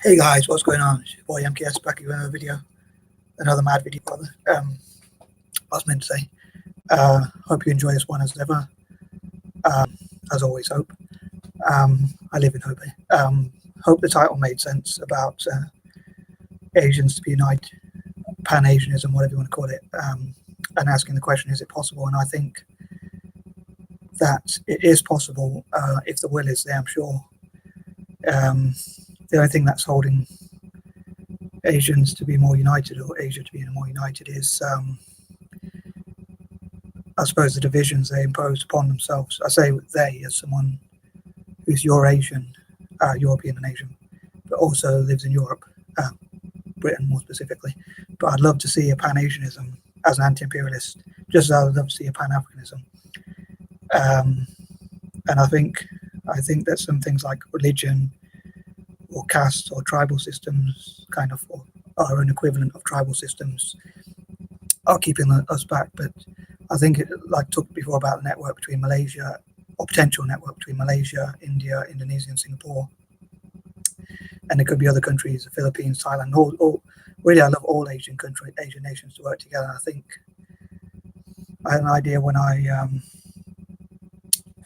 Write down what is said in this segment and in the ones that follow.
Hey guys, what's going on? It's your boy MKS back with another video, another mad video rather. I was meant to say. Hope you enjoy this one as ever. As always, hope. I live in hope. Hope the title made sense about Asians to be united, Pan-Asianism, whatever you want to call it, and asking the question, is it possible? And I think that it is possible if the will is there, I'm sure. The only thing that's holding Asians to be more united, or Asia to be more united, is I suppose the divisions they imposed upon themselves. I say they as someone who's Eurasian, European and Asian, but also lives in Europe, Britain more specifically. But I'd love to see a Pan-Asianism as an anti-imperialist, just as I would love to see a Pan-Africanism. And I think that some things like religion or caste or tribal systems, kind of, or our own equivalent of tribal systems, are keeping us back. But I think, like talked before about the network between Malaysia, or potential network between Malaysia, India, Indonesia, and Singapore, and it could be other countries, the Philippines, Thailand. All really, I love all Asian nations to work together. I think I had an idea when I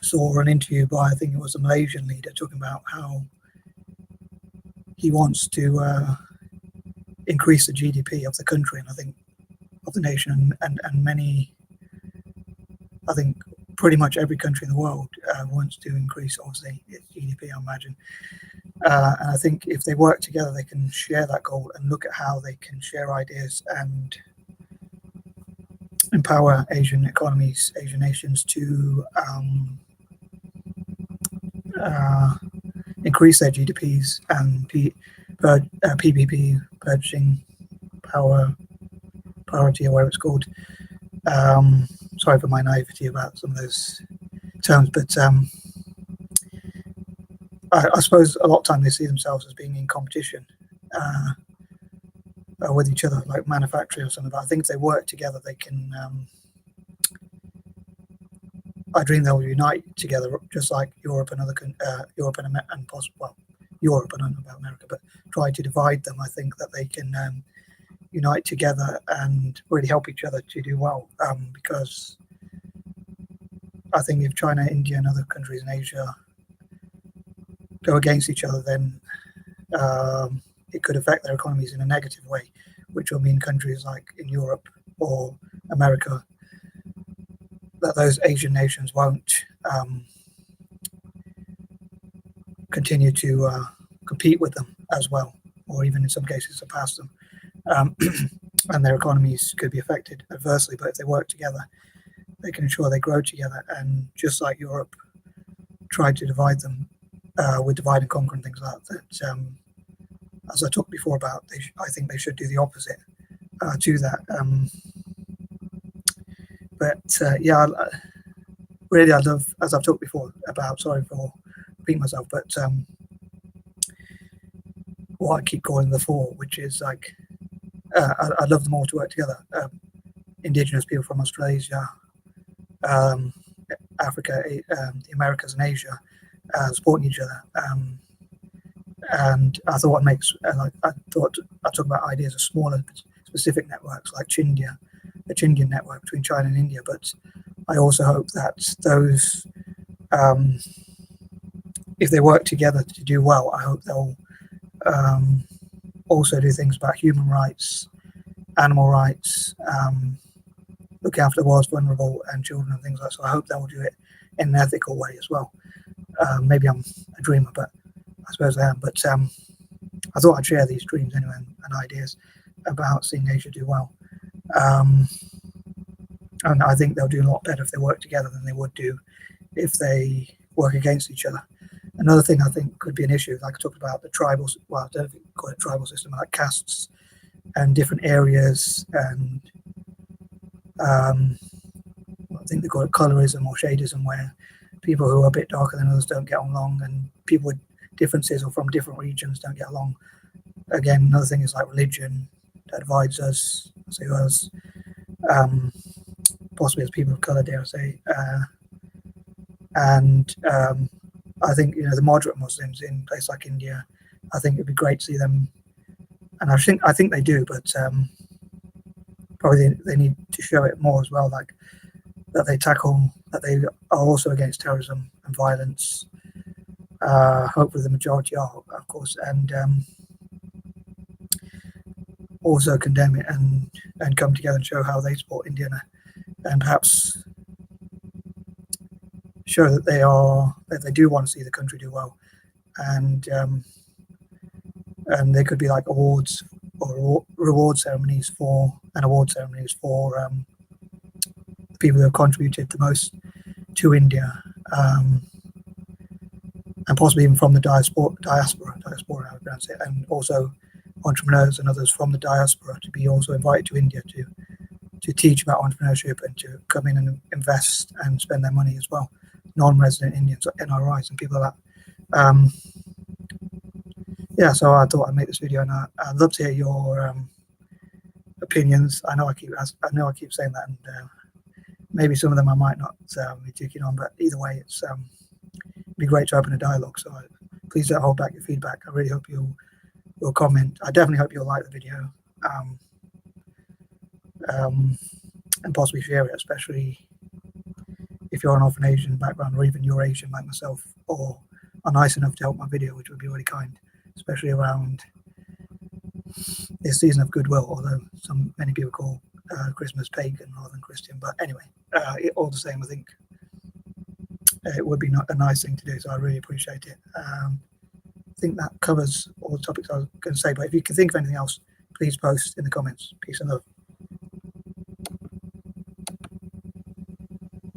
saw an interview by, I think it was a Malaysian leader, talking about how he wants to increase the GDP of the country, and I think of the nation, and many, I think pretty much every country in the world wants to increase, obviously, its GDP, I imagine. And I think if they work together, they can share that goal and look at how they can share ideas and empower Asian economies, Asian nations to increase their GDPs and PPP, purchasing power, priority, or whatever it's called. Sorry for my naivety about some of those terms, but I suppose a lot of time they see themselves as being in competition with each other, like manufacturing or something. But I think if they work together, they can. I dream they'll unite together, just like Europe and Europe and possibly, well, Europe, I don't know about America, but try to divide them. I think that they can unite together and really help each other to do well, because I think if China, India, and other countries in Asia go against each other, then it could affect their economies in a negative way, which will mean countries like in Europe or America, that those Asian nations won't continue to compete with them as well, or even in some cases surpass them. And their economies could be affected adversely. But if they work together, they can ensure they grow together. And just like Europe tried to divide them with divide and conquer and things like that, as I talked before about, I think they should do the opposite to that. Yeah, really, I love, as I've talked before about, sorry for repeating myself, but what I keep calling the four, which is like, I'd love them all to work together. Indigenous people from Australasia, Africa, the Americas, and Asia, supporting each other. And I thought what makes, I thought I'd talk about ideas of smaller specific networks like Chindia, the Chindian network between China and India. But I also hope that those, if they work together to do well, I hope they'll also do things about human rights, animal rights, looking after the world's vulnerable and children and things like that. So I hope they'll do it in an ethical way as well. Maybe I'm a dreamer, but I suppose I am. But I thought I'd share these dreams anyway, and ideas about seeing Asia do well. And I think they'll do a lot better if they work together than they would do if they work against each other. Another thing I think could be an issue, like I talked about the tribal, well, I don't think you call it tribal system, like castes and different areas, and I think they call it colorism or shadism, where people who are a bit darker than others don't get along, and people with differences or from different regions don't get along. Again, another thing is like religion that divides us, say us, possibly as people of color, dare I say, and I think, the moderate Muslims in places like India, I think it'd be great to see them, and I think they do, but probably they need to show it more as well, like that they are also against terrorism and violence. Hopefully the majority are, of course, and also condemn it and come together and show how they support India, and perhaps show that they do want to see the country do well, and there could be like awards or reward ceremonies for the people who have contributed the most to India, and possibly even from the diaspora, I would pronounce it, and also entrepreneurs and others from the diaspora to be also invited to India to teach about entrepreneurship and to come in and invest and spend their money as well. Non-resident Indians, NRIs, and people like that. Yeah, so I thought I'd make this video, and I'd love to hear your opinions. I know I keep saying that, and maybe some of them I might not be taking on, but either way, it'd be great to open a dialogue. So please don't hold back your feedback. I really hope you'll comment. I definitely hope you'll like the video, and possibly share it, especially if you're an Asian background, or even you're Asian like myself, or are nice enough to help my video, which would be really kind, especially around this season of goodwill, although many people call Christmas pagan rather than Christian. But anyway, all the same, I think it would be a nice thing to do, so I really appreciate it. I think that covers all the topics I was going to say, but if you can think of anything else, please post in the comments. Peace and love.